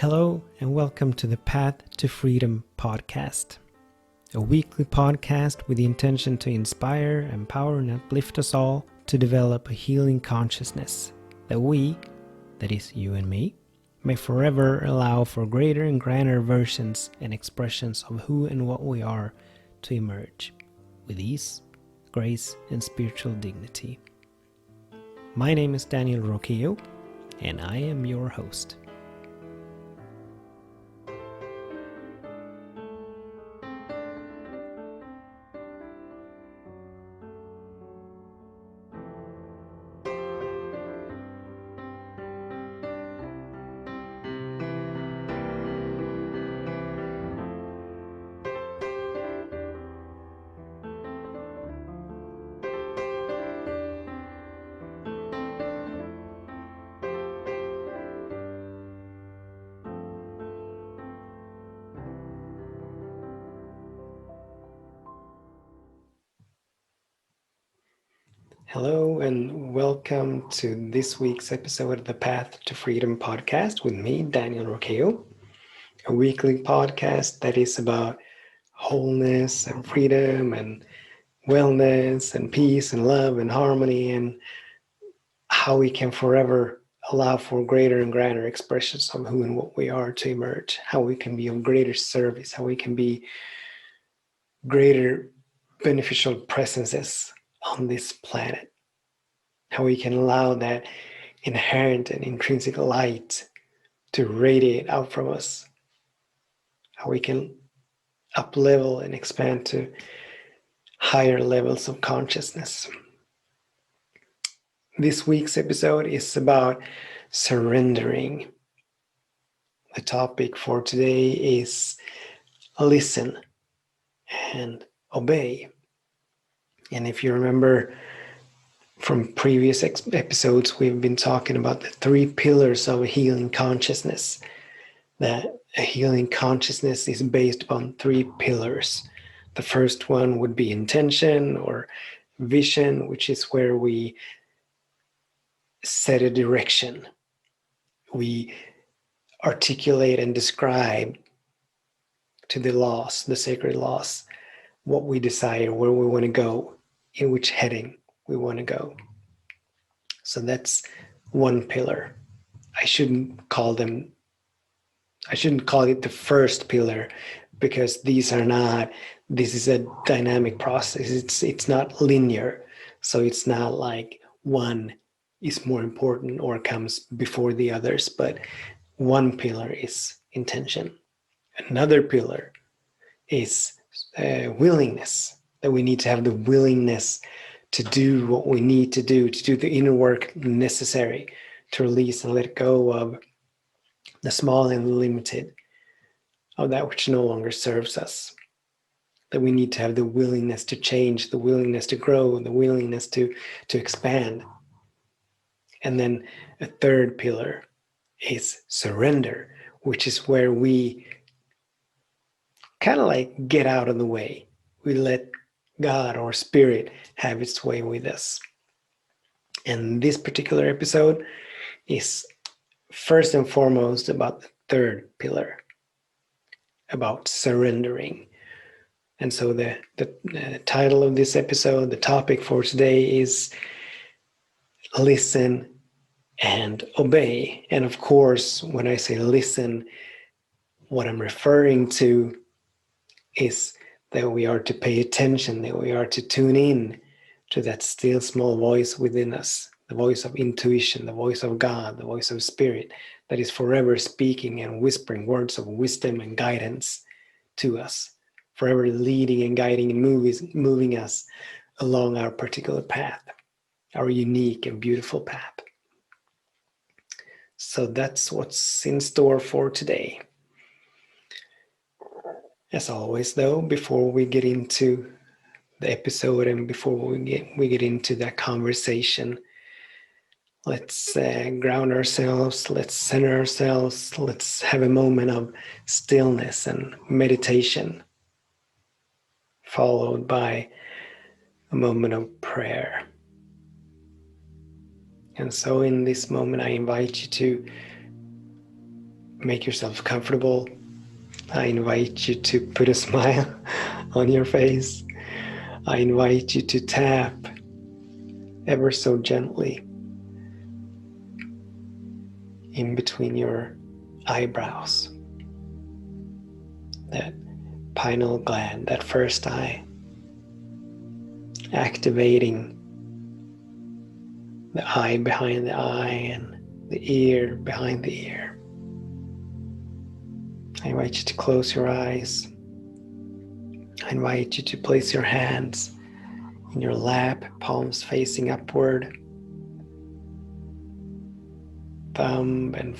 Hello and welcome to the Path to Freedom podcast, a weekly podcast with the intention to inspire, empower, and uplift us all to develop a healing consciousness that we, that is you and me, may forever allow for greater and grander versions and expressions of who and what we are to emerge with ease, grace, and spiritual dignity. My name is Daniel Roquillo, and I am your host. Hello and welcome to this week's episode of the Path to Freedom podcast with me, Daniel Roquillo, a weekly podcast that is about wholeness and freedom and wellness and peace and love and harmony and how we can forever allow for greater and grander expressions of who and what we are to emerge, how we can be of greater service, how we can be greater beneficial presences on this planet. How we can allow that inherent and intrinsic light to radiate out from us. How we can up-level and expand to higher levels of consciousness. This week's episode is about surrendering. The topic for today is listen and obey. And if you remember from previous episodes, we've been talking about the three pillars of a healing consciousness. That a healing consciousness is based upon three pillars. The first one would be intention or vision, which is where we set a direction. We articulate and describe to the laws, the sacred laws, what we desire, where we want to go, in which heading we want to go. So that's one pillar. I shouldn't call it the first pillar, because this is a dynamic process. It's not linear. So it's not like one is more important or comes before the others, but one pillar is intention. Another pillar is willingness, that we need to have the willingness to do what we need to do the inner work necessary to release and let go of the small and limited, of that which no longer serves us. That we need to have the willingness to change, the willingness to grow, the willingness to expand. And then a third pillar is surrender, which is where we kind of like get out of the way. We let God or Spirit have its way with us. And this particular episode is first and foremost about the third pillar, about surrendering. And so the title of this episode, the topic for today is listen and obey. And of course, when I say listen, what I'm referring to is that we are to pay attention, that we are to tune in to that still small voice within us, the voice of intuition, the voice of God, the voice of Spirit, that is forever speaking and whispering words of wisdom and guidance to us, forever leading and guiding and moving us along our particular path, our unique and beautiful path. So that's what's in store for today. As always, though, before we get into the episode and before we get into that conversation, let's ground ourselves, let's center ourselves, let's have a moment of stillness and meditation, followed by a moment of prayer. And so in this moment, I invite you to make yourself comfortable. I invite you to put a smile on your face. I invite you to tap ever so gently in between your eyebrows, that pineal gland, that first eye, activating the eye behind the eye and the ear behind the ear. I invite you to close your eyes. I invite you to place your hands in your lap, palms facing upward, thumb and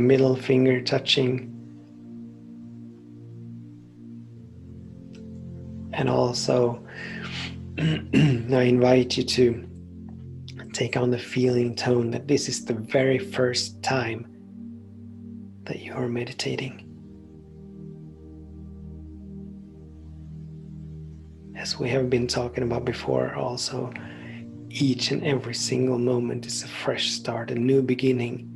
middle finger touching. And also, I invite you to take on the feeling tone that this is the very first time that you are meditating. As we have been talking about before, also, each and every single moment is a fresh start, a new beginning.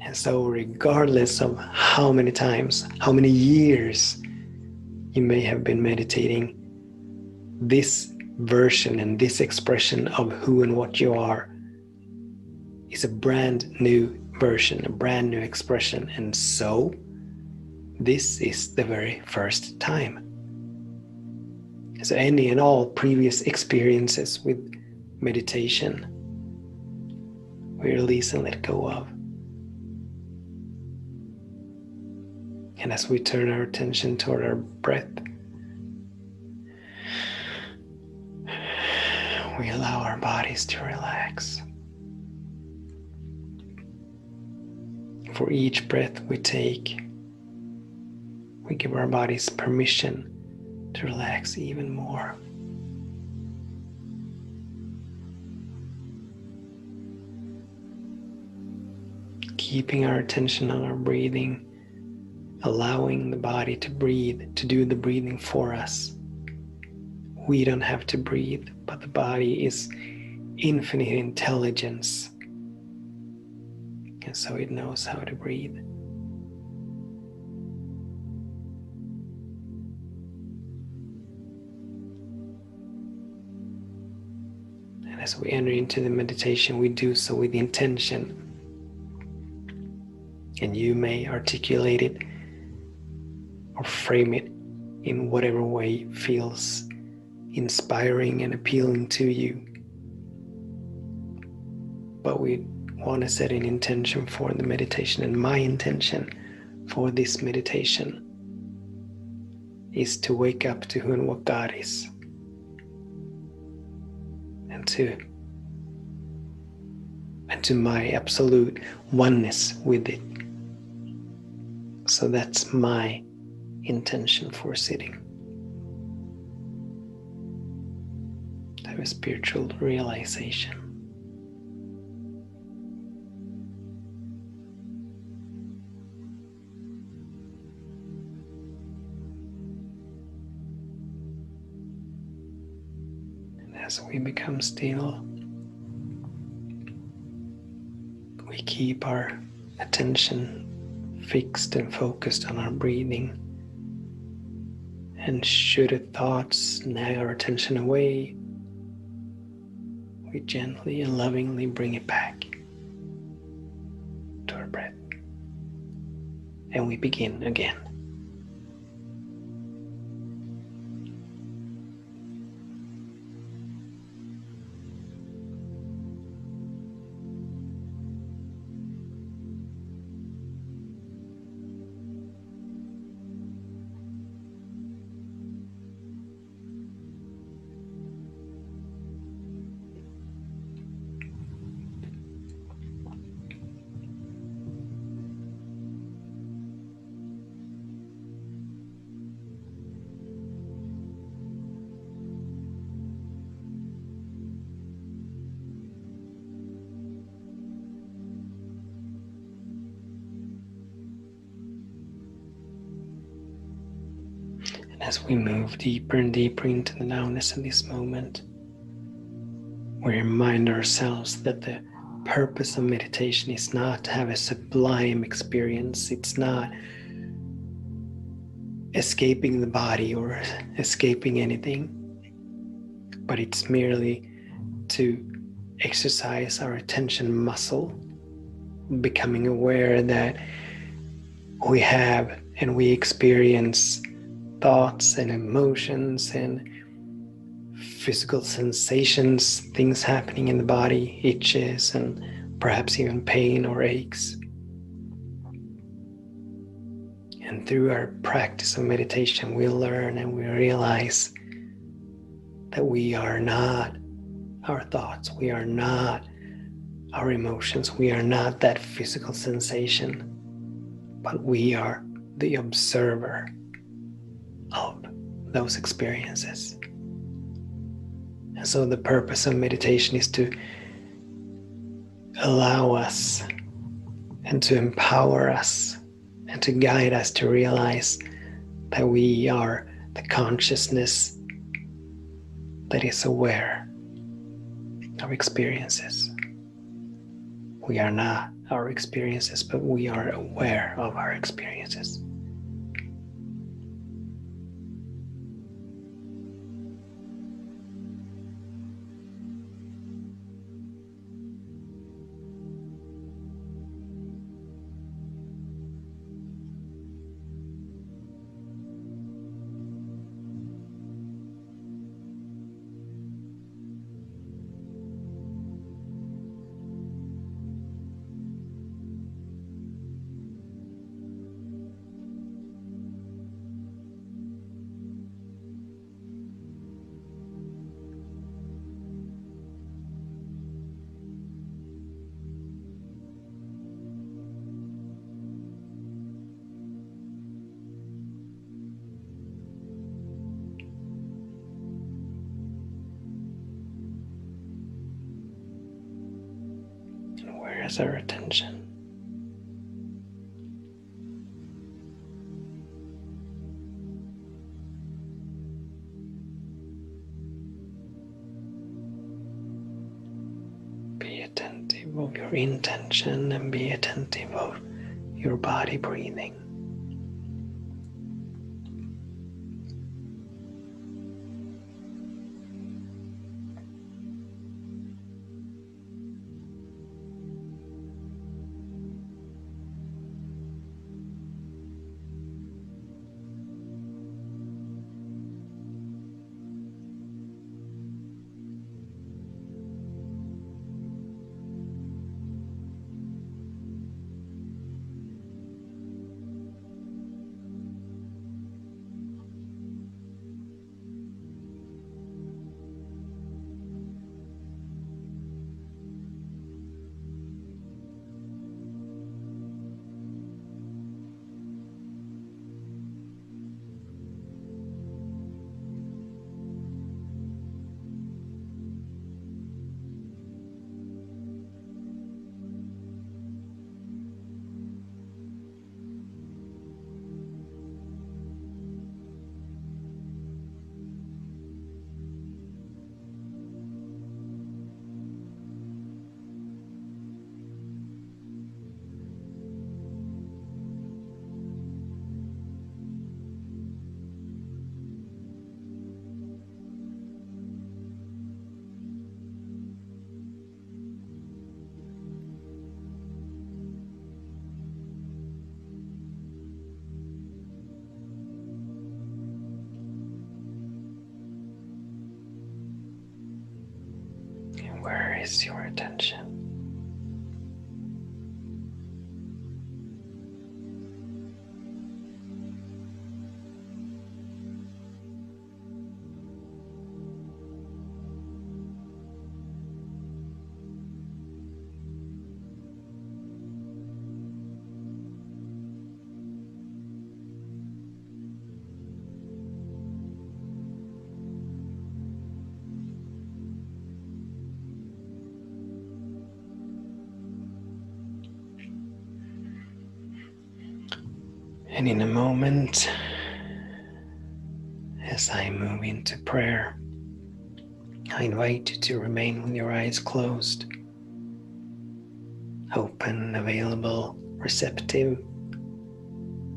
And so regardless of how many times, how many years you may have been meditating, this version and this expression of who and what you are is a brand new version, a brand new expression. And so this is the very first time. So any and all previous experiences with meditation, we release and let go of. And as we turn our attention toward our breath, we allow our bodies to relax. For each breath we take, we give our bodies permission to relax even more. Keeping our attention on our breathing, allowing the body to breathe, to do the breathing for us. We don't have to breathe, but the body is infinite intelligence. And so it knows how to breathe. And as we enter into the meditation, we do so with intention. And you may articulate it or frame it in whatever way feels inspiring and appealing to you. But we want to set an intention for the meditation, and my intention for this meditation is to wake up to who and what God is, and to my absolute oneness with it. So that's my intention for sitting. To have a spiritual realization. And as we become still, we keep our attention fixed and focused on our breathing. And should a thought snag our attention away, we gently and lovingly bring it back to our breath. And we begin again. As we move deeper and deeper into the nowness of this moment, we remind ourselves that the purpose of meditation is not to have a sublime experience. It's not escaping the body or escaping anything, but it's merely to exercise our attention muscle, becoming aware that we have and we experience thoughts and emotions and physical sensations, things happening in the body, itches, and perhaps even pain or aches. And through our practice of meditation, we learn and we realize that we are not our thoughts, we are not our emotions, we are not that physical sensation, but we are the observer of those experiences. And so the purpose of meditation is to allow us and to empower us and to guide us to realize that we are the consciousness that is aware of experiences. We are not our experiences, but we are aware of our experiences. And where is our attention? Be attentive of your intention and be attentive of your body breathing. And where is your attention? And in a moment, as I move into prayer, I invite you to remain with your eyes closed open, available, receptive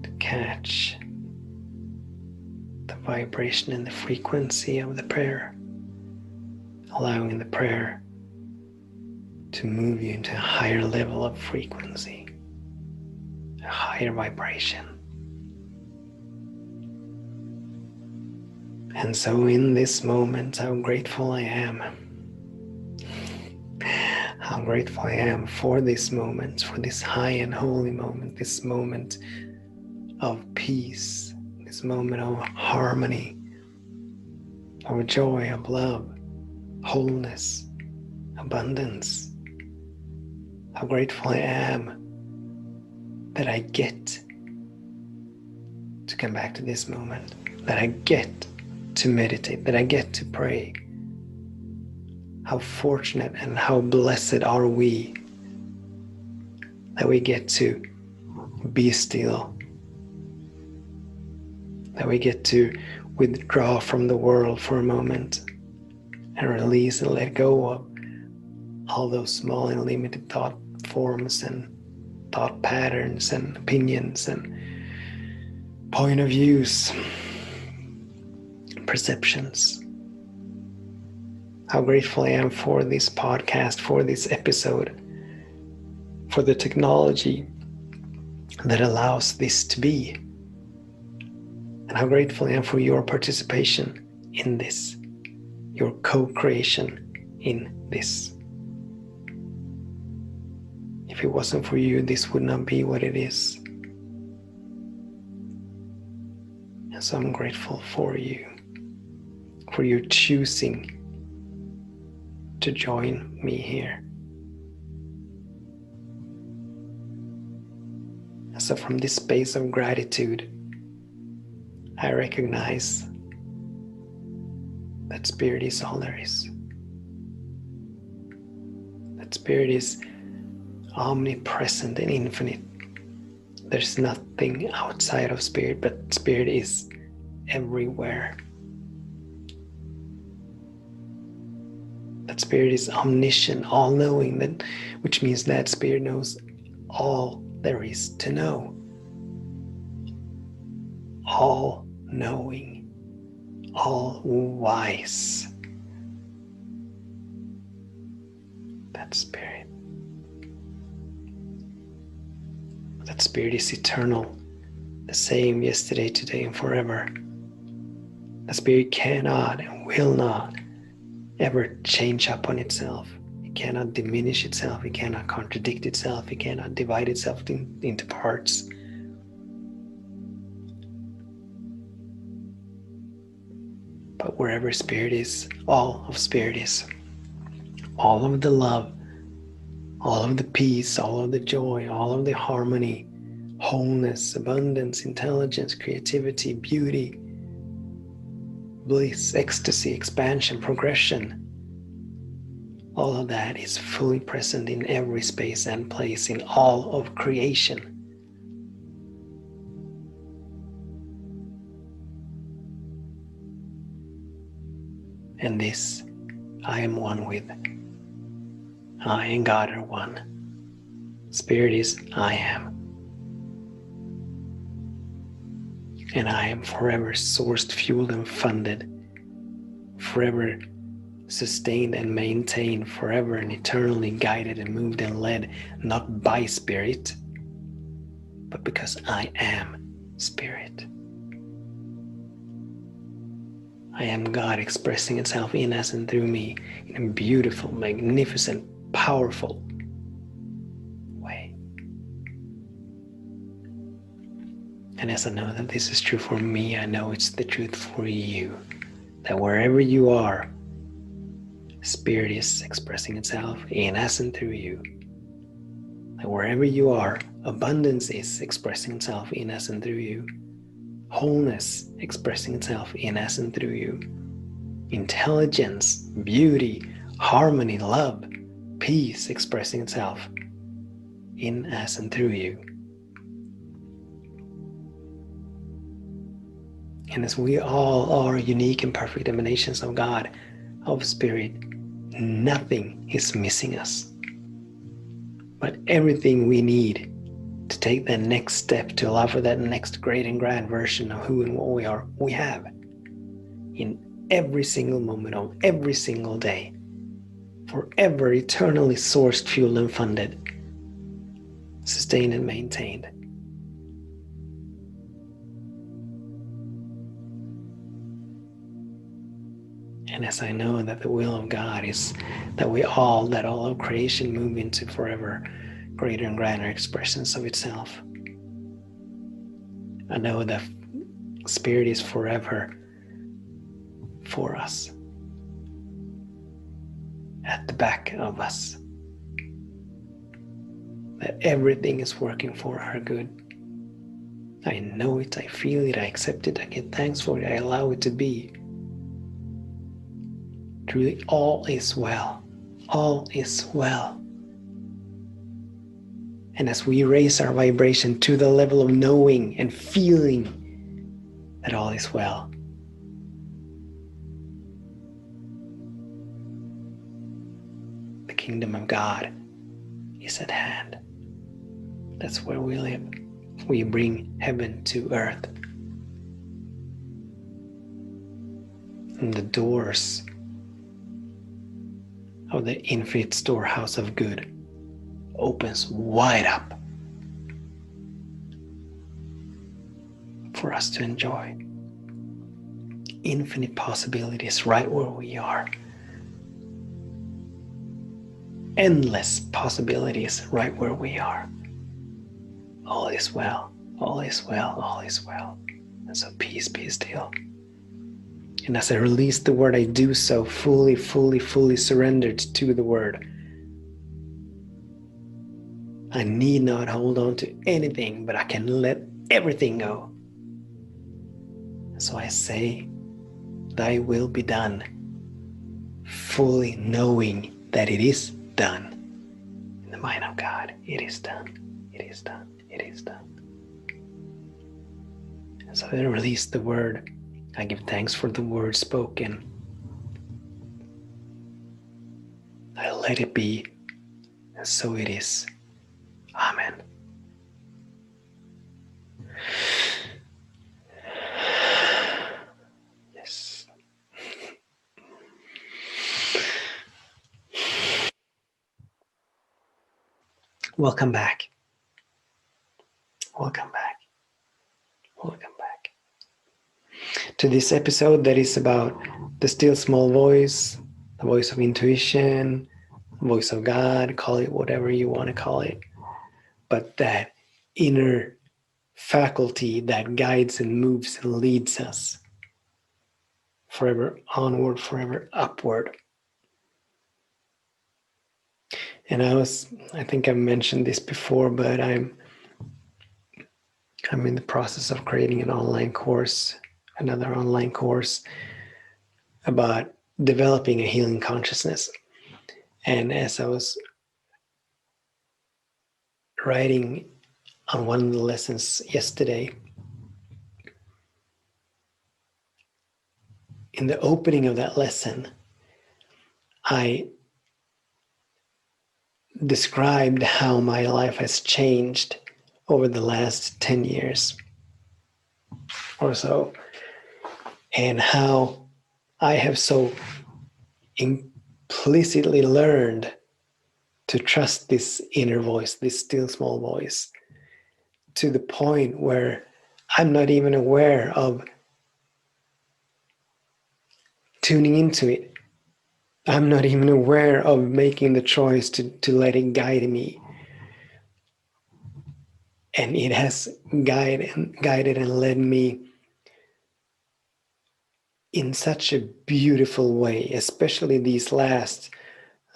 to catch the vibration and the frequency of the prayer, allowing the prayer to move you into a higher level of frequency, a higher vibration. And so in this moment, how grateful I am. How grateful I am for this moment, for this high and holy moment, this moment of peace, this moment of harmony, of joy, of love, wholeness, abundance. How grateful I am that I get to come back to this moment, that I get to meditate, that I get to pray. How fortunate and how blessed are we that we get to be still, that we get to withdraw from the world for a moment and release and let go of all those small and limited thought forms and thought patterns and opinions and point of views, perceptions. How grateful I am for this podcast, for this episode, for the technology that allows this to be. And how grateful I am for your participation in this, your co-creation in this. If it wasn't for you, this would not be what it is. And so I'm grateful for you, for your choosing to join me here. And so from this space of gratitude, I recognize that Spirit is all there is. That Spirit is omnipresent and infinite. There's nothing outside of Spirit, but Spirit is everywhere. That Spirit is omniscient, all-knowing, which means that Spirit knows all there is to know. All-knowing, all-wise. That Spirit. That Spirit is eternal, the same yesterday, today, and forever. The Spirit cannot and will not ever change up on itself. It cannot diminish itself. It cannot contradict itself. It cannot divide itself into parts. But wherever Spirit is, all of Spirit is. All of the love, all of the peace, all of the joy, all of the harmony, wholeness, abundance, intelligence, creativity, beauty, bliss, ecstasy, expansion, progression. All of that is fully present in every space and place in all of creation. And this I am one with. I and God are one. Spirit is I am. And I am forever sourced, fueled, and funded, forever sustained and maintained, forever and eternally guided and moved and led, not by Spirit, but because I am Spirit. I am God expressing itself in us and through me in a beautiful, magnificent, powerful way. And as I know that this is true for me, I know it's the truth for you. That wherever you are, Spirit is expressing itself in us and through you. That wherever you are, abundance is expressing itself in us and through you. Wholeness expressing itself in us and through you. Intelligence, beauty, harmony, love, peace expressing itself in us and through you. And as we all are unique and perfect emanations of God, of Spirit, nothing is missing us. but everything we need to take that next step, to allow for that next great and grand version of who and what we are, we have in every single moment of every single day, forever, eternally sourced, fueled, and funded, sustained, and maintained. And as I know that the will of God is that that all of creation move into forever greater and grander expressions of itself. I know that Spirit is forever for us, at the back of us, that everything is working for our good. I know it, I feel it, I accept it, I give thanks for it, I allow it to be. Truly, all is well. All is well. And as we raise our vibration to the level of knowing and feeling that all is well, the kingdom of God is at hand. That's where we live. We bring heaven to earth. And the doors of the infinite storehouse of good opens wide up for us to enjoy. Infinite possibilities right where we are. Endless possibilities right where we are. All is well, all is well, all is well. And so peace, be still. And as I release the word, I do so fully, fully, fully surrendered to the word. I need not hold on to anything, but I can let everything go. So I say, thy will be done, fully knowing that it is done. In the mind of God, it is done, it is done, it is done. And so I release the word. I give thanks for the word spoken. I let it be, and so it is. Amen. Yes. Welcome back. Welcome back. Welcome back to this episode that is about the still small voice, the voice of intuition, the voice of God, call it whatever you want to call it. But that inner faculty that guides and moves and leads us forever onward, forever upward. And I think I've mentioned this before, but I'm in the process of creating an online course, another online course about developing a healing consciousness. And as I was writing on one of the lessons yesterday, in the opening of that lesson, I described how my life has changed over the last 10 years or so, and how I have so implicitly learned to trust this inner voice, this still small voice, to the point where I'm not even aware of tuning into it. I'm not even aware of making the choice to let it guide me. And it has guided and led me in such a beautiful way, especially these last,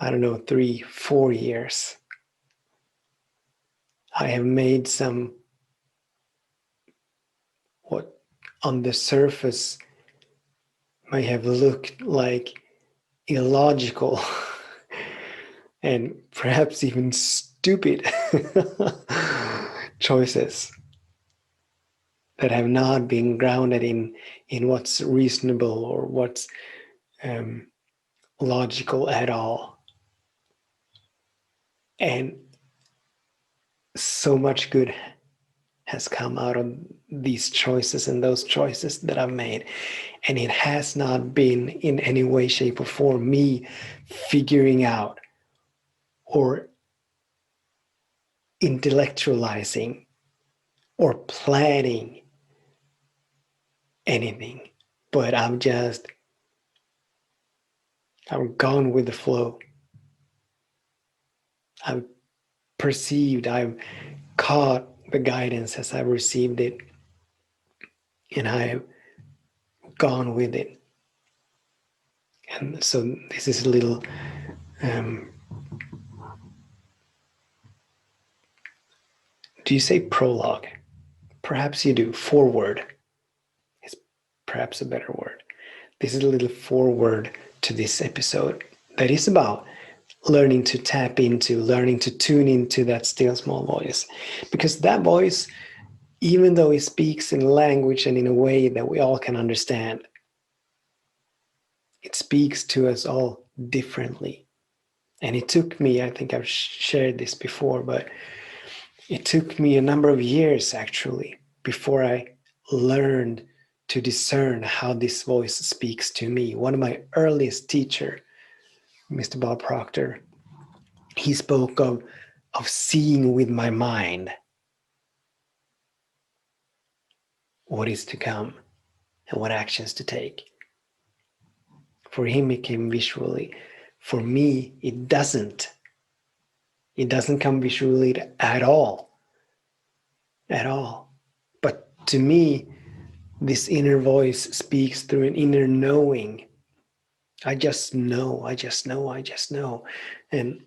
3-4 years. I have made some, what on the surface may have looked like illogical and perhaps even stupid choices that have not been grounded in what's reasonable or what's logical at all. And so much good has come out of these choices and those choices that I've made. And it has not been in any way, shape, or form me figuring out or intellectualizing or planning anything. But I've gone with the flow. I've I've caught the guidance as I've received it, and I've gone with it. And so this is a little do you say prologue? Perhaps you do. Foreword is perhaps a better word. This is a little foreword to this episode that is about learning to tap into, learning to tune into that still small voice. Because that voice, even though it speaks in language and in a way that we all can understand, it speaks to us all differently. And it took me, I think I've shared this before, but it took me a number of years actually before I learned to discern how this voice speaks to me. One of my earliest teacher, Mr. Bob Proctor, he spoke of seeing with my mind what is to come and what actions to take. For him, it came visually. For me, it doesn't. It doesn't come visually at all. At all. But to me, this inner voice speaks through an inner knowing. I just know. And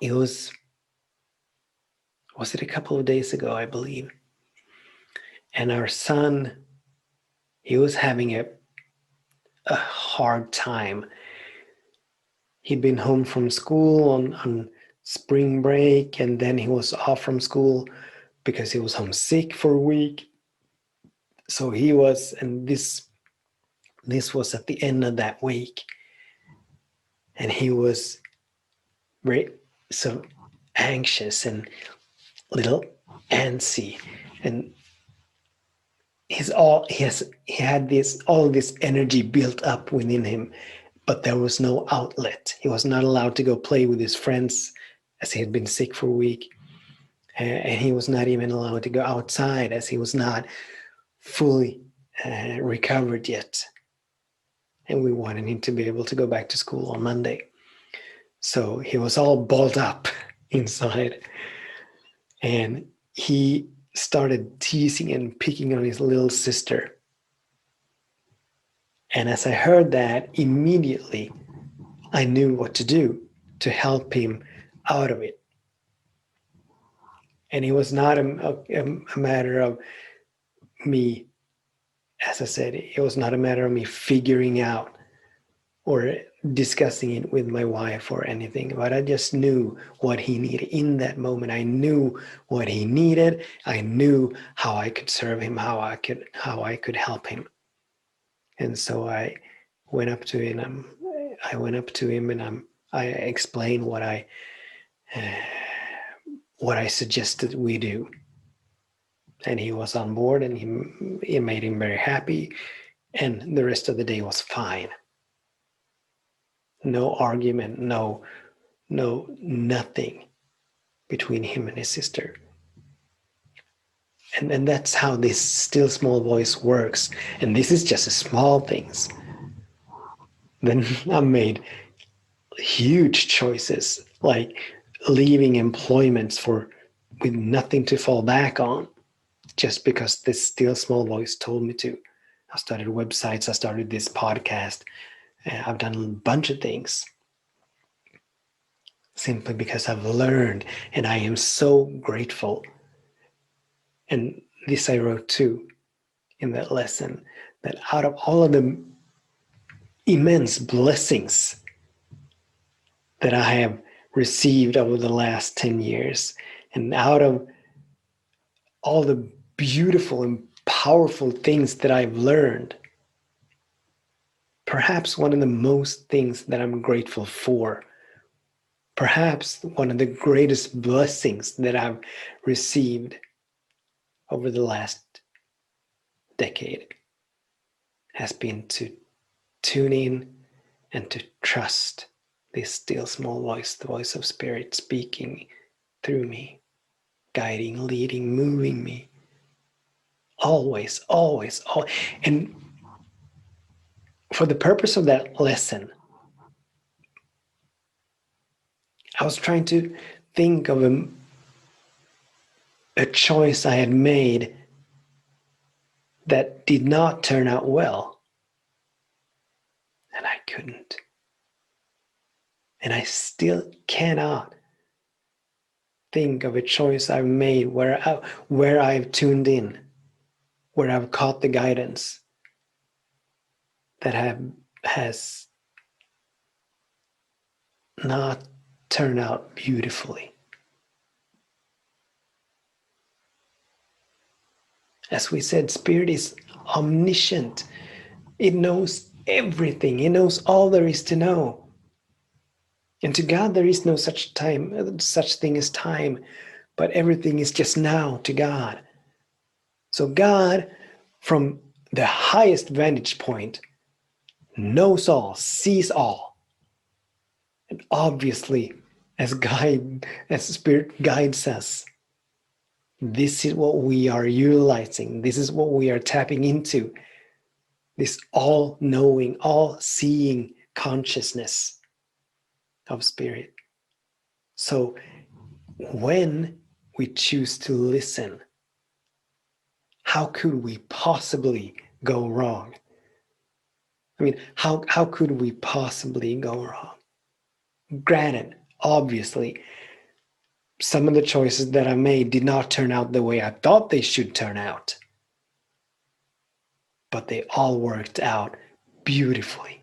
it was it a couple of days ago, I believe? And our son, he was having a hard time. He'd been home from school on spring break, and then he was off from school because he was homesick for a week. So he was, and this was at the end of that week, and he was very so anxious and a little antsy, and he had all this energy built up within him, but there was no outlet. He was not allowed to go play with his friends as he had been sick for a week, and he was not even allowed to go outside as he was not fully recovered yet. And we wanted him to be able to go back to school on Monday. So he was all balled up inside. And he started teasing and picking on his little sister. And as I heard that, immediately I knew what to do to help him out of it. And it was not a matter of me, as I said, it was not a matter of me figuring out or discussing it with my wife or anything, but I just knew what he needed in that moment. I knew what he needed. I knew how I could serve him, how I could help him. And so I went up to him. And I explained what I suggested we do. And he was on board, and it made him very happy. And the rest of the day was fine. No argument, nothing between him and his sister. And that's how this still small voice works. And this is just a small things. Then I made huge choices, like leaving employments with nothing to fall back on, just because this still small voice told me to. I started websites, I started this podcast, I've done a bunch of things simply because I've learned, and I am so grateful. And this I wrote too in that lesson, that out of all of the immense blessings that I have received over the last 10 years, and out of all the beautiful and powerful things that I've learned, perhaps one of the most things that I'm grateful for Perhaps one of the greatest blessings that I've received over the last decade has been to tune in and to trust this still small voice, the voice of Spirit speaking through me, guiding, leading, moving me. Always, always, always. And for the purpose of that lesson, I was trying to think of a choice I had made that did not turn out well. And I couldn't. And I still cannot think of a choice I've made where I've tuned in, where I've caught the guidance that has not turned out beautifully. As we said, Spirit is omniscient. It knows everything. It knows all there is to know. And to God, there is no such thing as time, but everything is just now to God. So God, from the highest vantage point, knows all, sees all. And obviously, as Spirit guides us, this is what we are utilizing. This is what we are tapping into. This all-knowing, all-seeing consciousness of Spirit. So when we choose to listen, how could we possibly go wrong? I mean, how could we possibly go wrong? Granted, obviously, some of the choices that I made did not turn out the way I thought they should turn out. But they all worked out beautifully.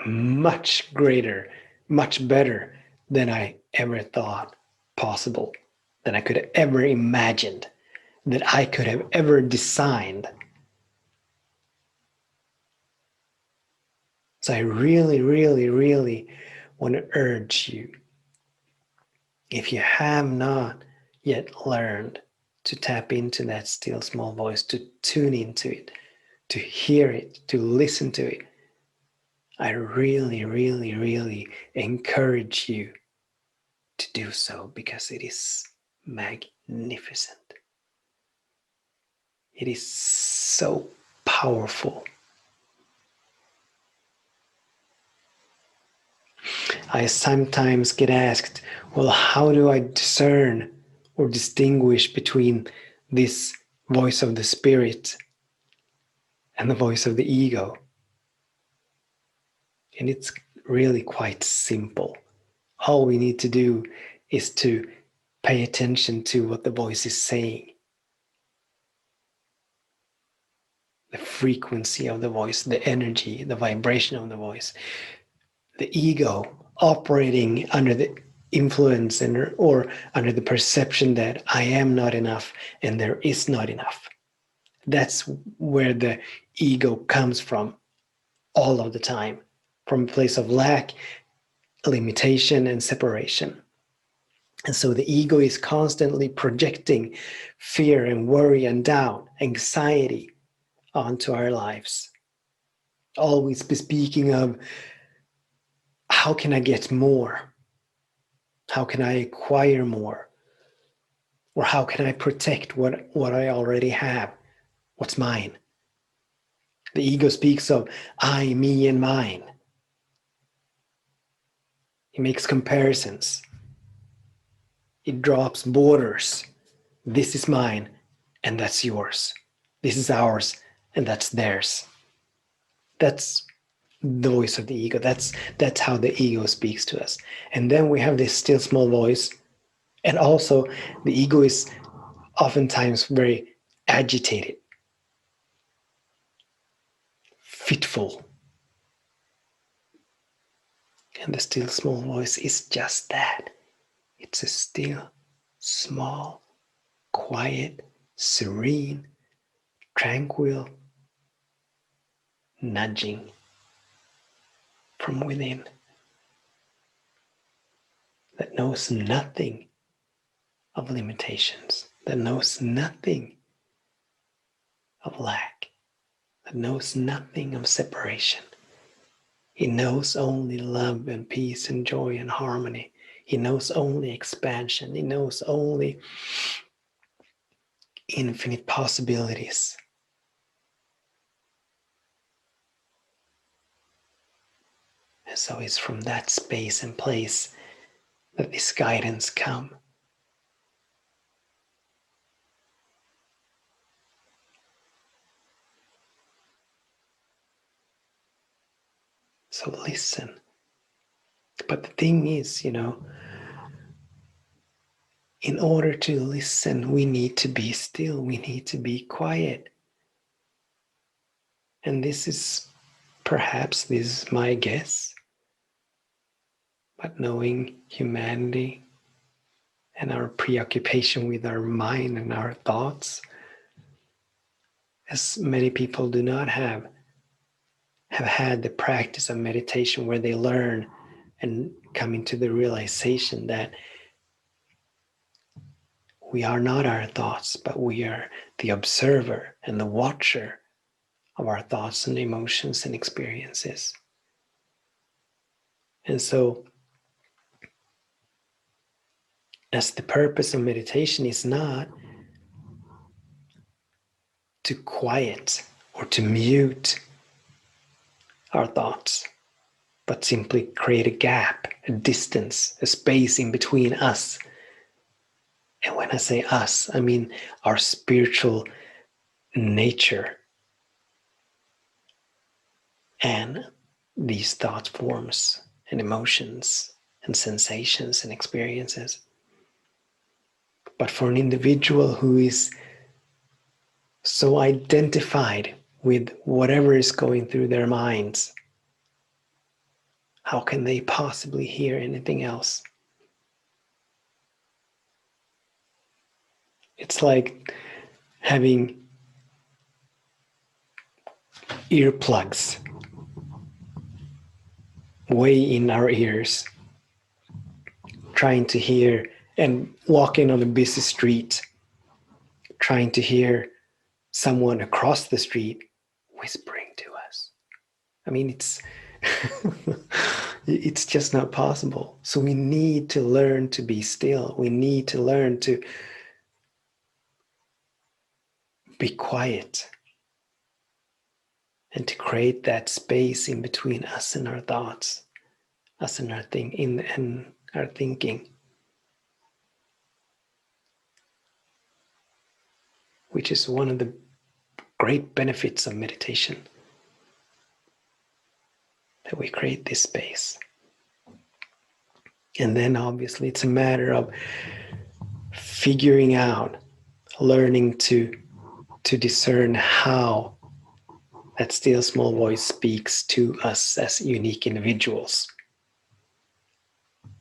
Much greater, much better than I ever thought possible, than I could have ever imagined, that I could have ever designed. So I really, really, really want to urge you, if you have not yet learned to tap into that still small voice, to tune into it, to hear it, to listen to it, I really, really, really encourage you to do so, because it is magnificent. It is so powerful. I sometimes get asked, well, how do I discern or distinguish between this voice of the Spirit and the voice of the ego? And it's really quite simple. All we need to do is to pay attention to what the voice is saying. The frequency of the voice, the energy, the vibration of the voice. The ego operating under the influence or under the perception that I am not enough and there is not enough. That's where the ego comes from all of the time, from a place of lack, limitation, and separation. And so the ego is constantly projecting fear and worry and doubt, anxiety onto our lives. Always be speaking of, how can I get more? How can I acquire more? Or how can I protect what I already have? What's mine? The ego speaks of I, me, and mine. It makes comparisons. It drops borders. This is mine, and that's yours. This is ours, and that's theirs. That's the voice of the ego. That's how the ego speaks to us. And then we have this still small voice. And also, the ego is oftentimes very agitated, fitful. And the still small voice is just that. It's a still, small, quiet, serene, tranquil nudging from within. that knows nothing of limitations, that knows nothing of lack, that knows nothing of separation. He knows only love and peace and joy and harmony. He knows only expansion. He knows only infinite possibilities. And so it's from that space and place that this guidance comes. So listen. But the thing is, in order to listen, we need to be still. We need to be quiet. And this is my guess, but knowing humanity and our preoccupation with our mind and our thoughts, as many people do not have had the practice of meditation where they learn and come into the realization that we are not our thoughts, but we are the observer and the watcher of our thoughts and emotions and experiences. And so, as the purpose of meditation is not to quiet or to mute our thoughts, but simply create a gap, a distance, a space in between us. And when I say us, I mean our spiritual nature and these thought forms and emotions and sensations and experiences. But for an individual who is so identified with whatever is going through their minds, how can they possibly hear anything else? It's like having earplugs way in our ears, trying to hear and walking on a busy street, trying to hear someone across the street whispering to us. I mean, it's just not possible. So we need to learn to be still. We need to learn to be quiet and to create that space in between us and our thoughts, us and our thinking, which is one of the great benefits of meditation, that we create this space. And then obviously it's a matter of figuring out, learning to discern how that still small voice speaks to us as unique individuals.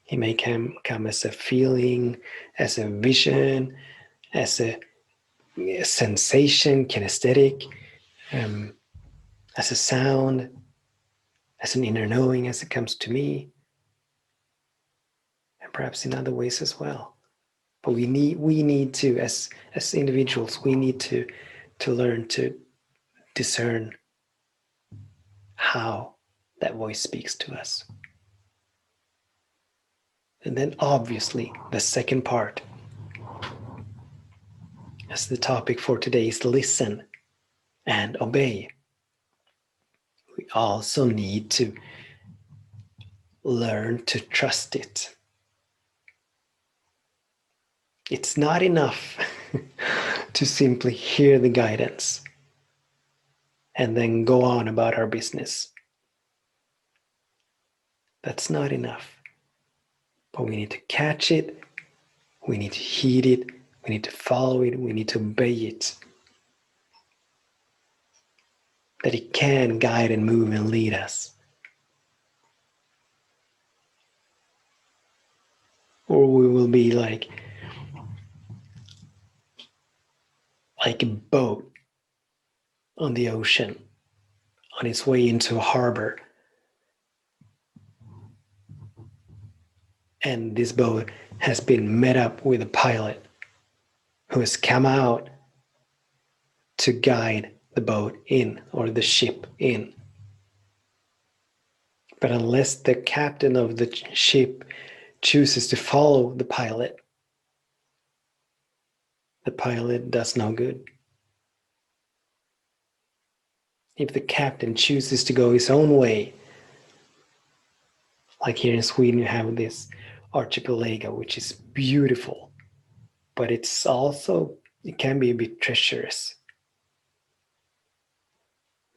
It may come as a feeling, as a vision, as a sensation, kinesthetic, as a sound, as an inner knowing as it comes to me, and perhaps in other ways as well. But we need to, as individuals, we need to learn to discern how that voice speaks to us. And then obviously the second part, as the topic for today is listen and obey. We also need to learn to trust it. It's not enough to simply hear the guidance and then go on about our business. That's not enough. But we need to catch it, we need to heed it, we need to follow it, we need to obey it. That it can guide and move and lead us. Or we will be like a boat on the ocean on its way into a harbor. And this boat has been met up with a pilot who has come out to guide the boat in, or the ship in. But unless the captain of the ship chooses to follow the pilot does no good. If the captain chooses to go his own way, like here in Sweden, you have this archipelago, which is beautiful, but it can be a bit treacherous.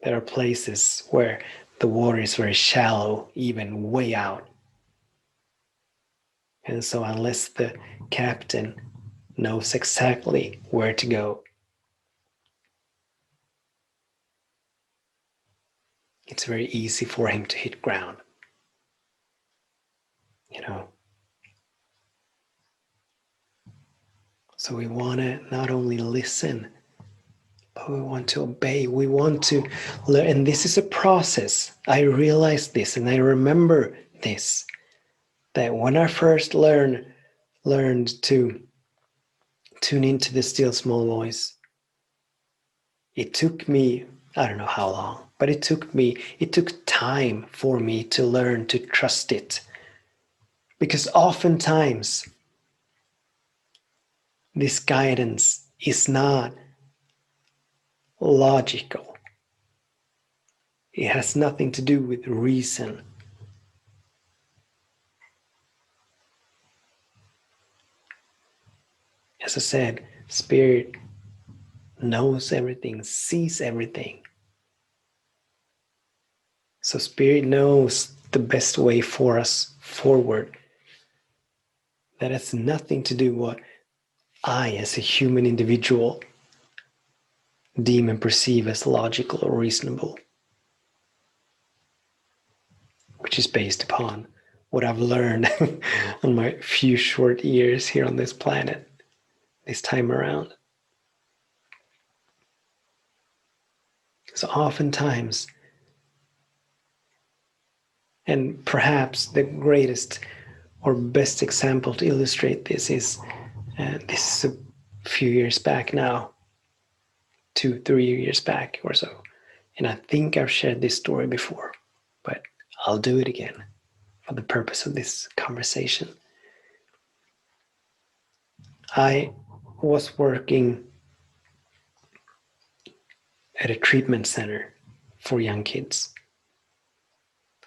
There are places where the water is very shallow, even way out. And so unless the captain knows exactly where to go, it's very easy for him to hit ground. So we want to not only listen, but we want to obey. We want to learn. And this is a process. I realized this and I remember this, that when I first learned to tune into the still small voice, it took me, I don't know how long, but it took time for me to learn to trust it. Because oftentimes this guidance is not logical. It has nothing to do with reason. As I said, Spirit knows everything, sees everything. So Spirit knows the best way for us forward. That has nothing to do with what I, as a human individual, deem and perceive as logical or reasonable, which is based upon what I've learned on my few short years here on this planet this time around. So oftentimes, and perhaps the greatest or best example to illustrate this is this is a few years back now, 2-3 years back or so. And I think I've shared this story before, but I'll do it again for the purpose of this conversation. I was working at a treatment center for young kids.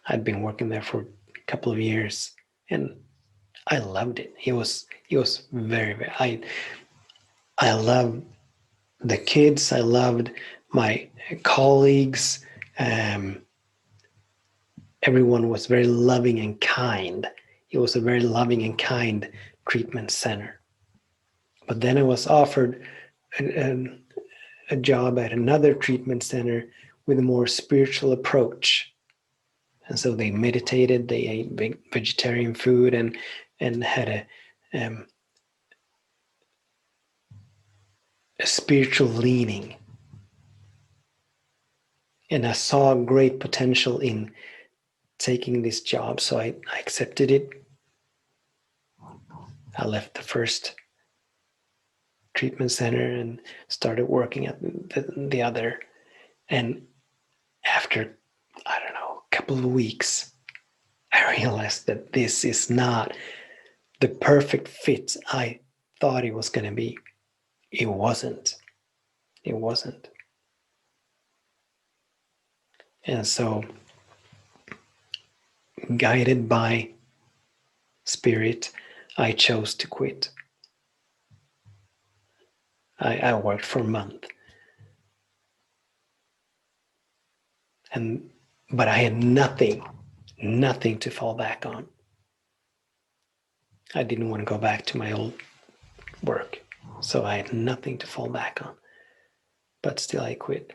I'd been working there for a couple of years and I loved it. It was very, very, I loved the kids. I loved my colleagues. Everyone was very loving and kind. It was a very loving and kind treatment center. But then I was offered a job at another treatment center with a more spiritual approach. And so they meditated, they ate vegetarian food, and had a spiritual leaning. And I saw great potential in taking this job, so I accepted it. I left the first treatment center and started working at the other. And after, I don't know, a couple of weeks, I realized that this is not the perfect fit I thought it was going to be. It wasn't. It wasn't. And so, guided by Spirit, I chose to quit. I worked for a month. But I had nothing to fall back on. I didn't want to go back to my old work, so I had nothing to fall back on. But still I quit.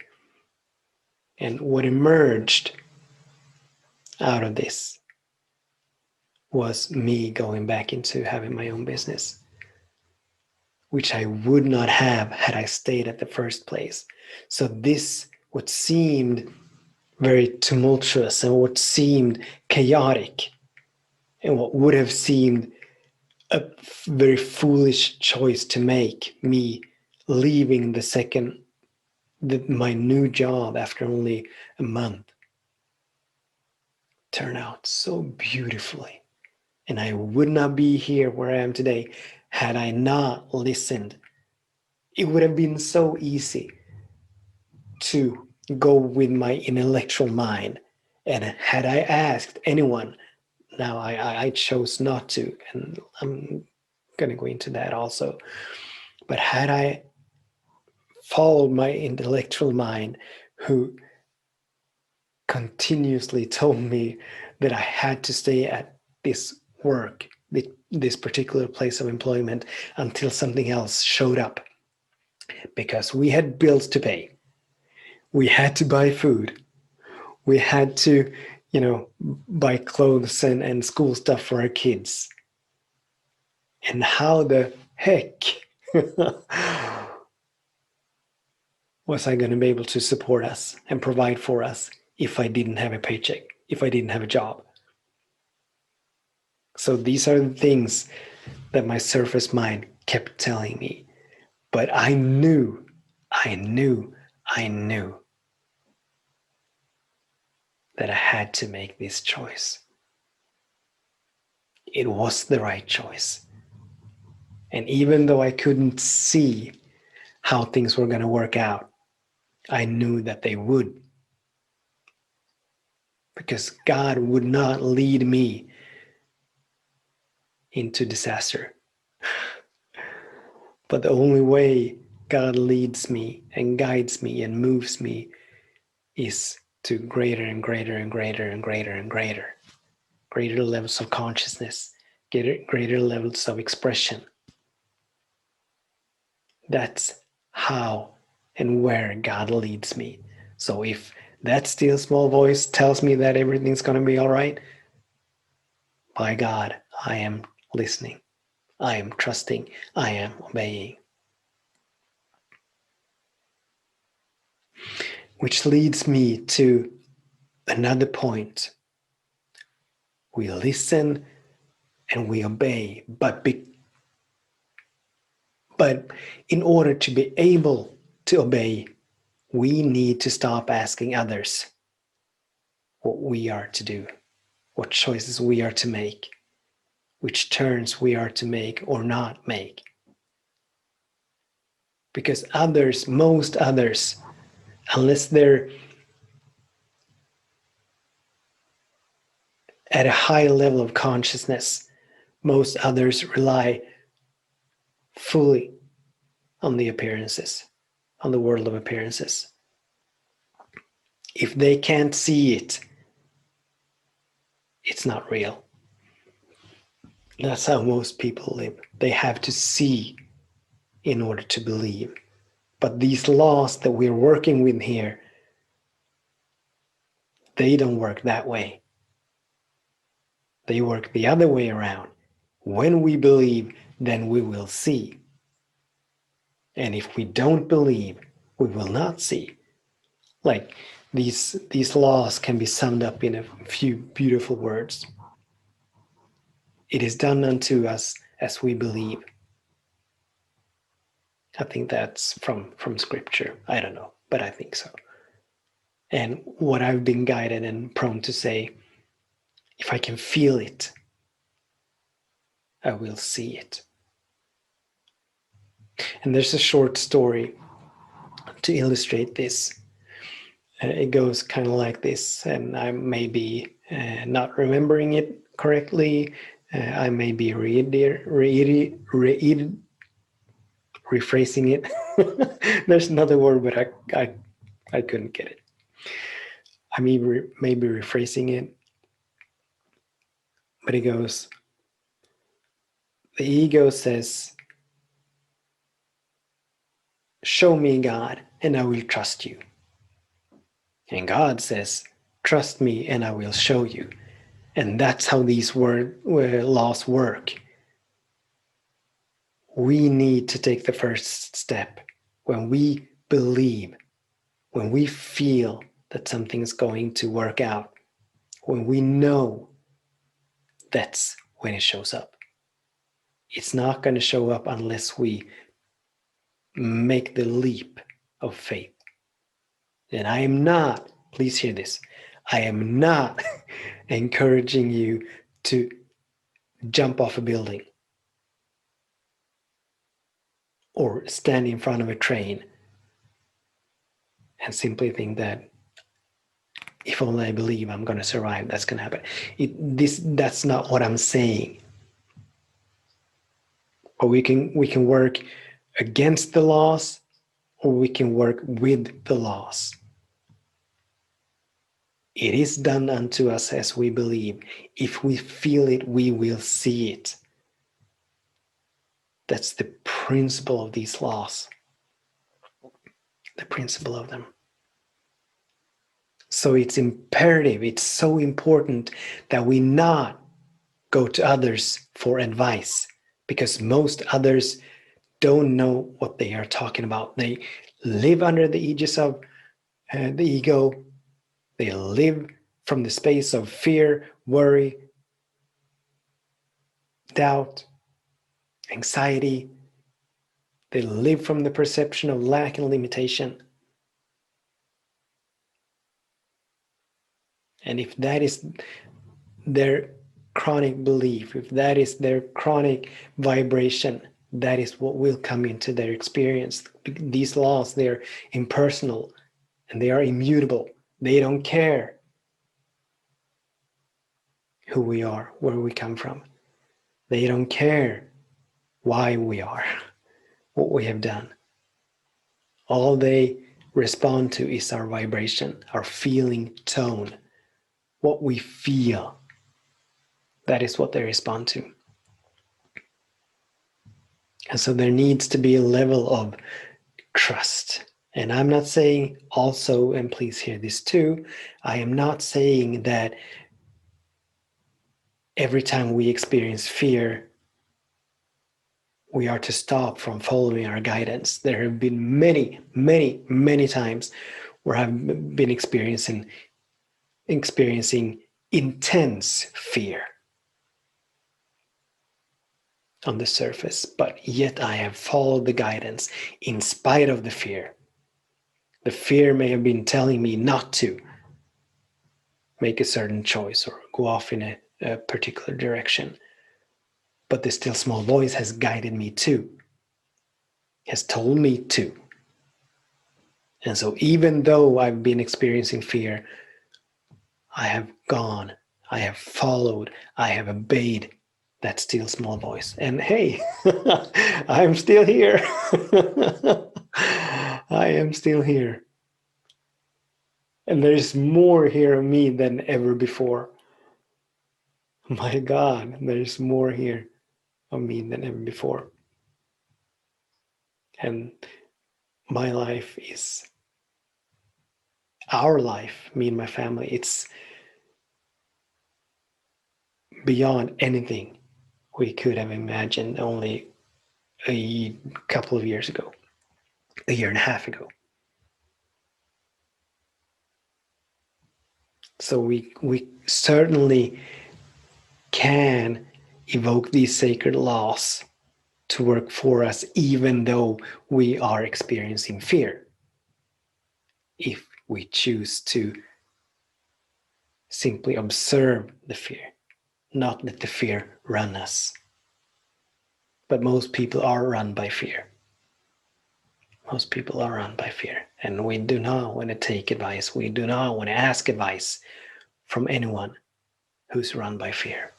And what emerged out of this was me going back into having my own business, which I would not have had I stayed at the first place. So this, what seemed very tumultuous and what seemed chaotic and what would have seemed a very foolish choice to make, me leaving my new job after only a month. Turned out so beautifully. And I would not be here where I am today had I not listened. It would have been so easy to go with my intellectual mind. And had I asked anyone, now I chose not to, and I'm going to go into that also. But had I followed my intellectual mind, who continuously told me that I had to stay at this work, this particular place of employment, until something else showed up, because we had bills to pay, we had to buy food, we had to, buy clothes and school stuff for our kids. And how the heck was I going to be able to support us and provide for us if I didn't have a paycheck, if I didn't have a job? So these are the things that my surface mind kept telling me. But I knew that I had to make this choice. It was the right choice. And even though I couldn't see how things were going to work out, I knew that they would. Because God would not lead me into disaster. But the only way God leads me and guides me and moves me is to greater and greater and greater and greater and greater levels of consciousness, greater levels of expression. That's how and where God leads me. So if that still small voice tells me that everything's going to be all right, by God, I am listening. I am trusting. I am obeying. Which leads me to another point. We listen and we obey, but in order to be able to obey, we need to stop asking others what we are to do, what choices we are to make, which turns we are to make or not make. Because most others, unless they're at a high level of consciousness, most others rely fully on the appearances, on the world of appearances. If they can't see it, it's not real. That's how most people live. They have to see in order to believe. But these laws that we're working with here, they don't work that way. They work the other way around. When we believe, then we will see. And if we don't believe, we will not see. Like these laws can be summed up in a few beautiful words. It is done unto us as we believe. I think that's from scripture. I don't know, but I think so. And what I've been guided and prone to say, if I can feel it, I will see it. And there's a short story to illustrate this. It goes kind of like this, and I may be not remembering it correctly. I may be rephrasing it. There's another word, but I couldn't get it. I may be rephrasing it, but it goes, the ego says, show me God and I will trust you. And God says, trust me and I will show you. And that's how these laws work. We need to take the first step. When we believe, when we feel that something's going to work out, when we know, that's when it shows up. It's not going to show up unless we make the leap of faith. And I am not, please hear this, I am not encouraging you to jump off a building or stand in front of a train and simply think that if only I believe I'm going to survive, that's going to happen. That's not what I'm saying. But we can work against the loss, or we can work with the loss. It is done unto us as we believe. If we feel it, we will see it. That's the principle of these laws. The principle of them. So it's imperative, it's so important that we not go to others for advice, because most others don't know what they are talking about. They live under the aegis of the ego. They live from the space of fear, worry, doubt, anxiety. They live from the perception of lack and limitation. And if that is their chronic belief, if that is their chronic vibration, that is what will come into their experience. These laws, they're impersonal and they are immutable. They don't care who we are, where we come from. They don't care why we are, what we have done. All they respond to is our vibration, our feeling tone, what we feel. That is what they respond to. And so there needs to be a level of trust. And I'm not saying also, and please hear this too, I am not saying that every time we experience fear, we are to stop from following our guidance. There have been many, many, many times where I've been experiencing intense fear on the surface, but yet I have followed the guidance in spite of the fear. The fear may have been telling me not to make a certain choice or go off in a particular direction, but the still small voice has guided me to, has told me to. And so even though I've been experiencing fear, I have gone, I have followed, I have obeyed that still small voice. And hey, I'm still here. I am still here. And there's more here of me than ever before. My God, there's more here of me than ever before. And my life is, our life, me and my family, it's beyond anything we could have imagined only a couple of years ago, a year and a half ago. So we certainly can evoke these sacred laws to work for us, even though we are experiencing fear, if we choose to simply observe the fear, not let the fear run us. But most people are run by fear. Most people are run by fear. And we do not want to take advice. We do not want to ask advice from anyone who's run by fear.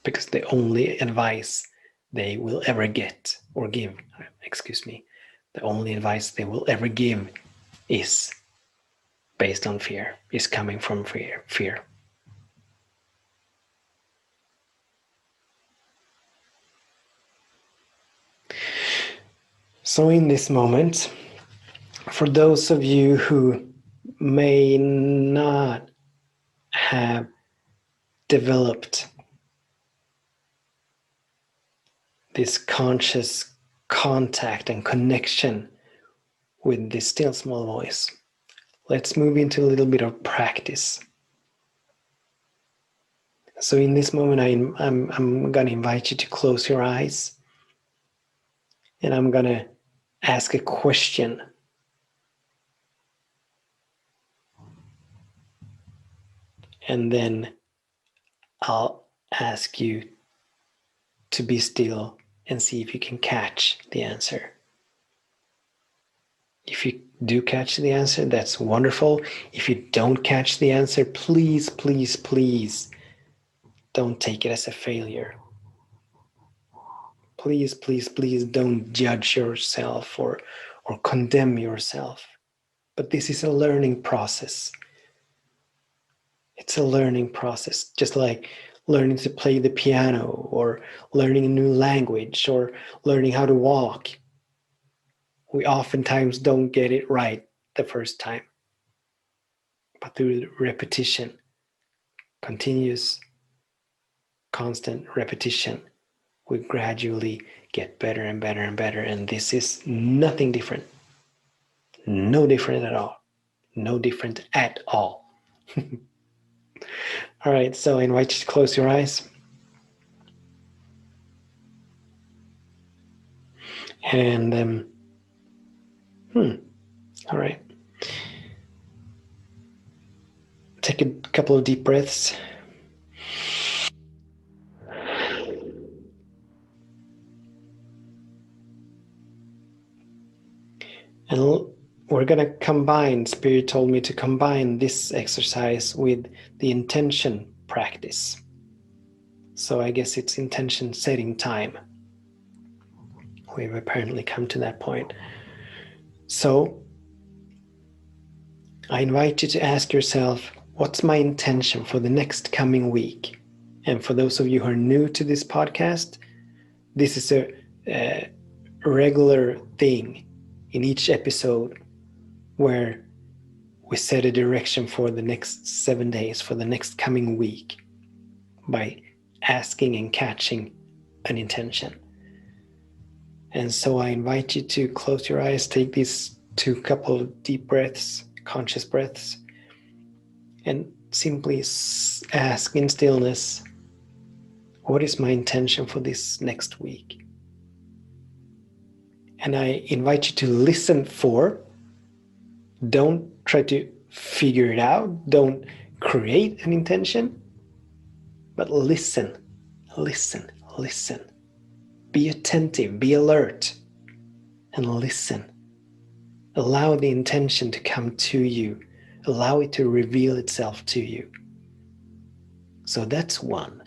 Because the only advice they will ever get or give, the only advice they will ever give is based on fear, is coming from fear. So in this moment, for those of you who may not have developed this conscious contact and connection with this still small voice, let's move into a little bit of practice. So in this moment, I'm going to invite you to close your eyes, and I'm going to ask a question. And then I'll ask you to be still and see if you can catch the answer. If you do catch the answer, that's wonderful. If you don't catch the answer, please, please, please don't take it as a failure. Please, please, please don't judge yourself or condemn yourself. But this is a learning process. It's a learning process, just like learning to play the piano or learning a new language or learning how to walk. We oftentimes don't get it right the first time. But through repetition, continuous, constant repetition, we gradually get better and better and better. And this is nothing different. No different at all. No different at all. All right, so I invite you to close your eyes. And all right. Take a couple of deep breaths. And we're going to combine, Spirit told me to combine this exercise with the intention practice. So I guess it's intention setting time. We've apparently come to that point. So I invite you to ask yourself, what's my intention for the next coming week? And for those of you who are new to this podcast, this is a regular thing in each episode where we set a direction for the next 7 days, for the next coming week, by asking and catching an intention. And so I invite you to close your eyes, take these couple of deep breaths, conscious breaths, and simply ask in stillness, what is my intention for this next week? And I invite you to listen for, don't try to figure it out, don't create an intention, but listen, listen, listen. Be attentive, be alert, and listen. Allow the intention to come to you. Allow it to reveal itself to you. So that's one.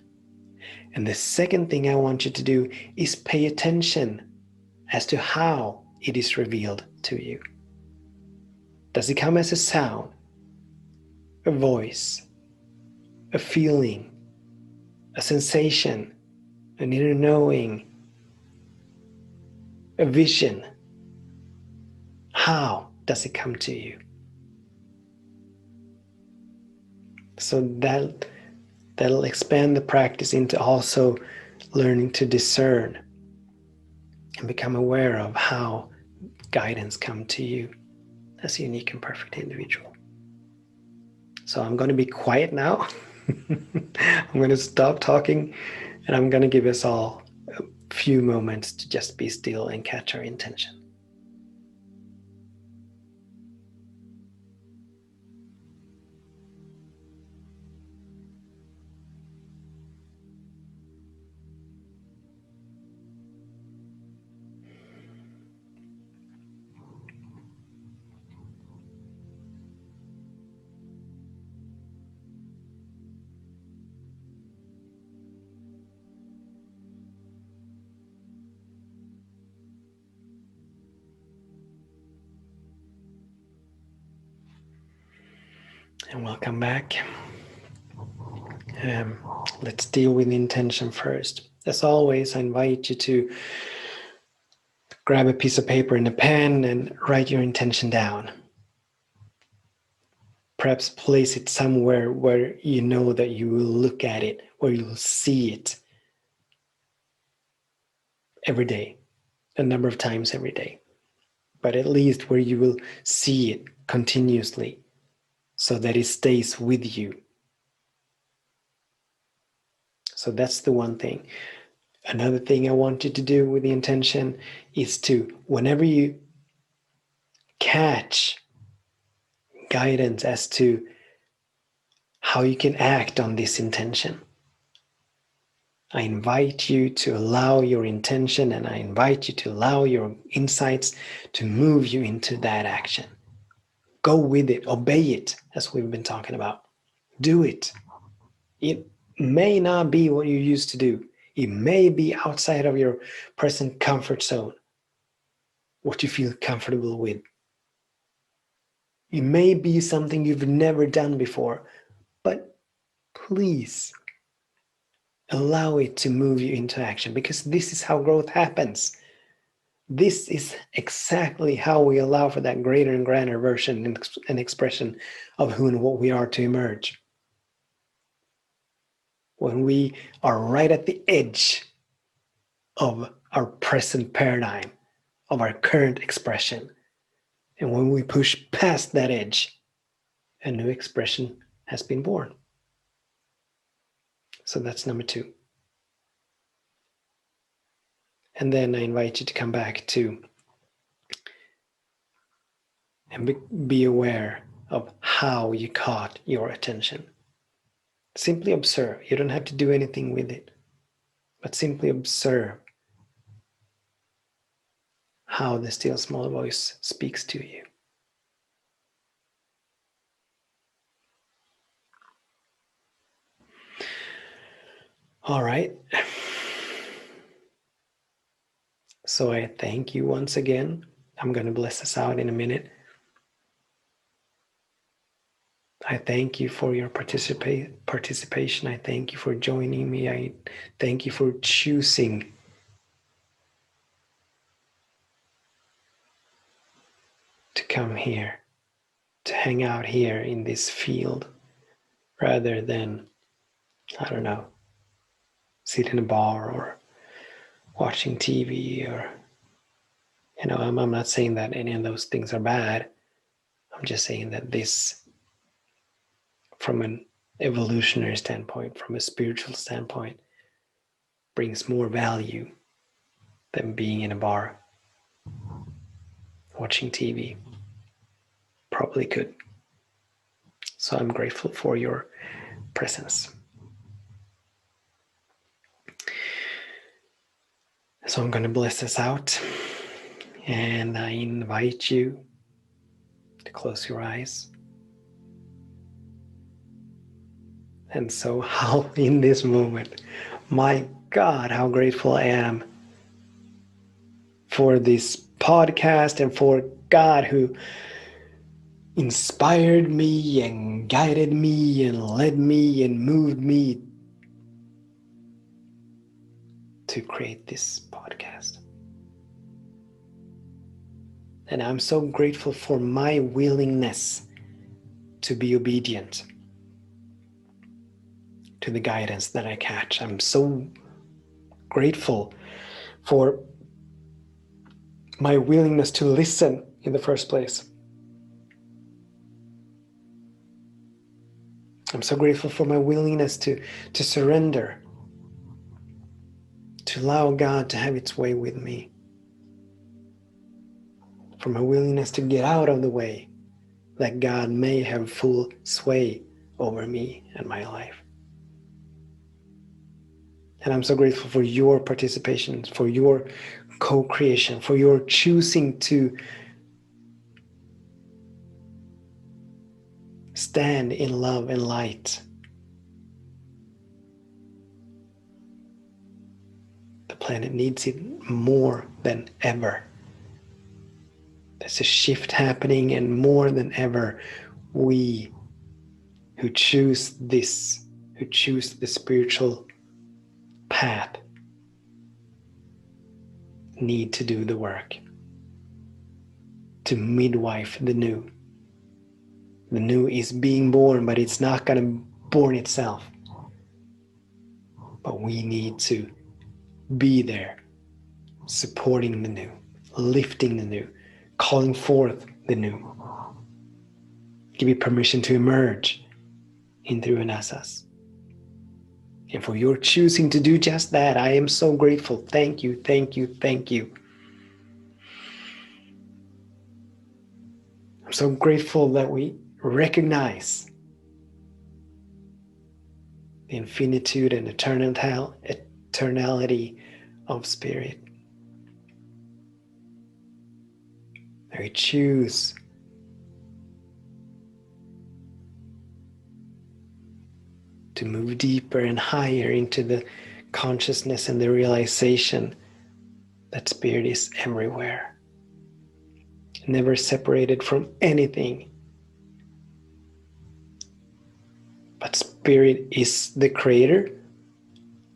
And the second thing I want you to do is pay attention as to how it is revealed to you. Does it come as a sound, a voice, a feeling, a sensation, an inner knowing, a vision? How does it come to you? So that'll expand the practice into also learning to discern and become aware of how guidance comes to you as a unique and perfect individual. So I'm going to be quiet now. I'm going to stop talking, and I'm going to give us all a few moments to just be still and catch our intention. And welcome back. Let's deal with the intention first. As always, I invite you to grab a piece of paper and a pen and write your intention down. Perhaps place it somewhere where you know that you will look at it, where you will see it every day, a number of times every day, but at least where you will see it continuously so that it stays with you. So that's the one thing. Another thing I want you to do with the intention is to, whenever you catch guidance as to how you can act on this intention, I invite you to allow your intention, and I invite you to allow your insights to move you into that action. Go with it, obey it, as we've been talking about. Do it. It may not be what you used to do. It may be outside of your present comfort zone, what you feel comfortable with. It may be something you've never done before, but please allow it to move you into action, because this is how growth happens. This is exactly how we allow for that greater and grander version and expression of who and what we are to emerge. When we are right at the edge of our present paradigm, of our current expression, and when we push past that edge, a new expression has been born. So that's number 2. And then I invite you to come back to and be aware of how you caught your attention. Simply observe. You don't have to do anything with it, but simply observe how the still small voice speaks to you. All right. So I thank you once again. I'm going to bless us out in a minute. I thank you for your participation. I thank you for joining me. I thank you for choosing to come here, to hang out here in this field, rather than, I don't know, sit in a bar or watching TV, or, I'm not saying that any of those things are bad. I'm just saying that this, from an evolutionary standpoint, from a spiritual standpoint, brings more value than being in a bar watching TV. Probably could. So I'm grateful for your presence. So I'm going to bless us out, and I invite you to close your eyes. And so how in this moment, my God, how grateful I am for this podcast and for God who inspired me and guided me and led me and moved me to create this podcast. And I'm so grateful for my willingness to be obedient to the guidance that I catch. I'm so grateful for my willingness to listen in the first place. I'm so grateful for my willingness to surrender, to allow God to have its way with me, for my willingness to get out of the way, that God may have full sway over me and my life. And I'm so grateful for your participation, for your co-creation, for your choosing to stand in love and light. The planet needs it more than ever. There's a shift happening, and more than ever, we who choose this, who choose the spiritual path, need to do the work to midwife the new. The new is being born, but it's not going to born itself. But we need to be there, supporting the new, lifting the new, calling forth the new. Give it permission to emerge in through and as us. And for your choosing to do just that, I am so grateful. Thank you, thank you, thank you. I'm so grateful that we recognize the infinitude and eternality of spirit. That we choose to move deeper and higher into the consciousness and the realization that spirit is everywhere, never separated from anything. But spirit is the creator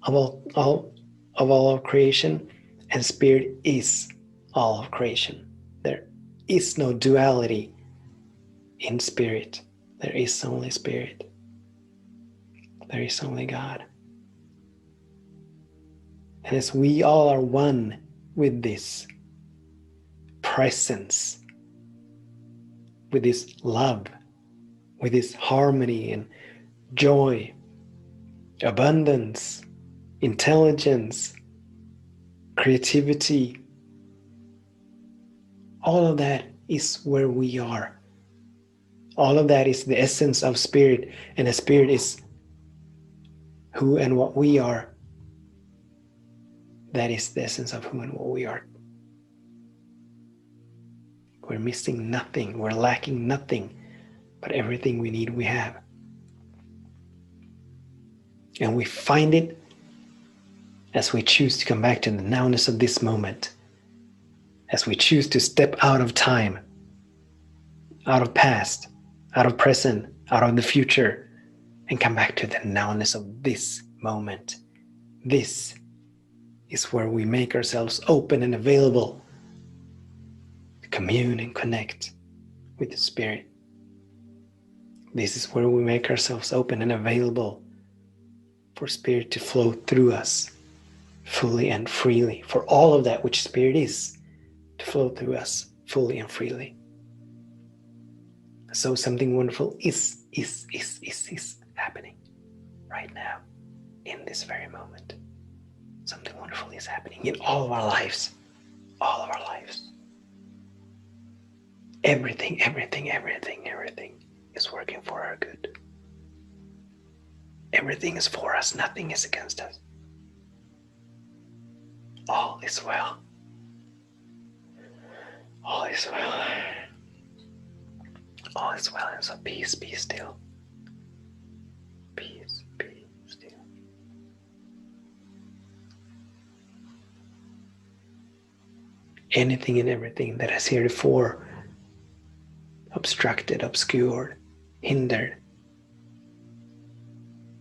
of all of creation, and spirit is all of creation. There is no duality in spirit. There is only spirit. There is only God. And as we all are one with this presence, with this love, with this harmony and joy, abundance, intelligence, creativity, all of that is where we are. All of that is the essence of spirit, and the spirit is who and what we are. That is the essence of who and what we are. We're missing nothing, we're lacking nothing, but everything we need we have. And we find it as we choose to come back to the nowness of this moment, as we choose to step out of time, out of past, out of present, out of the future, and come back to the nowness of this moment. This is where we make ourselves open and available to commune and connect with the Spirit. This is where we make ourselves open and available for Spirit to flow through us fully and freely, for all of that which Spirit is to flow through us fully and freely. So something wonderful is happening right now, in this very moment. Something wonderful is happening in all of our lives. All of our lives. Everything is working for our good. Everything is for us. Nothing is against us. All is well. All is well. All is well. And so peace, be still. Peace, be still. Anything and everything that has heretofore obstructed, obscured, hindered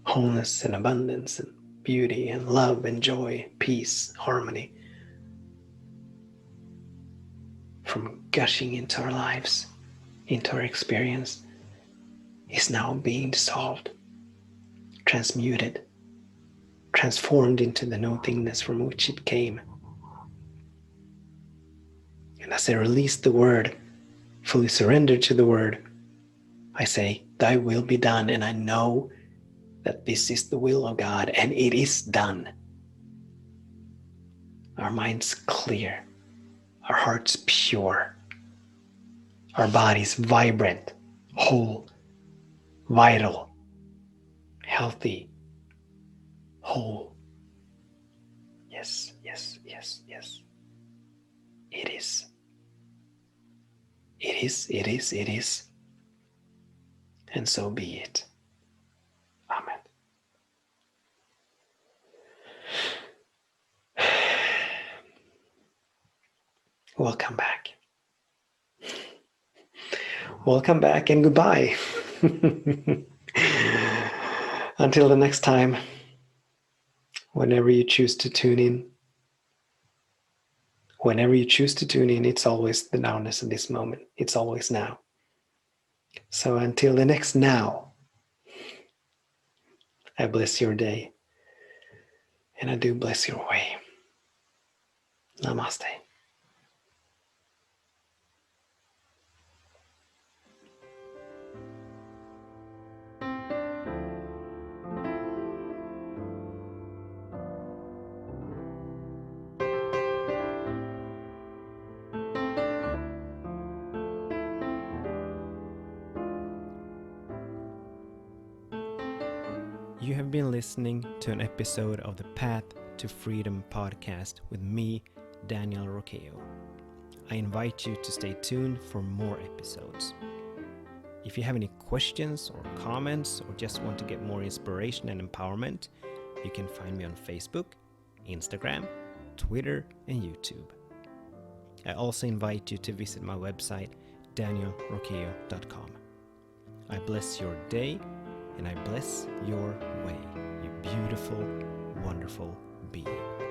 wholeness and abundance and beauty and love and joy, peace, harmony from gushing into our lives, into our experience, is now being dissolved, transmuted, transformed into the nothingness from which it came. And as I release the word, fully surrendered to the word, I say, thy will be done. And I know that this is the will of God, and it is done. Our minds clear, our hearts pure, our bodies vibrant, whole, vital, healthy, whole. Yes, yes, yes, yes. It is. It is, it is, it is. And so be it. Amen. Welcome back. Welcome back and goodbye. Until the next time, whenever you choose to tune in, it's always the nowness of this moment. It's always now. So until the next now, I bless your day. And I do bless your way. Namaste. You have been listening to an episode of the Path to Freedom podcast with me, Daniel Roqueo. I invite you to stay tuned for more episodes. If you have any questions or comments or just want to get more inspiration and empowerment, you can find me on Facebook, Instagram, Twitter, and YouTube. I also invite you to visit my website, danielroqueo.com. I bless your day and I bless your way, you beautiful, wonderful being.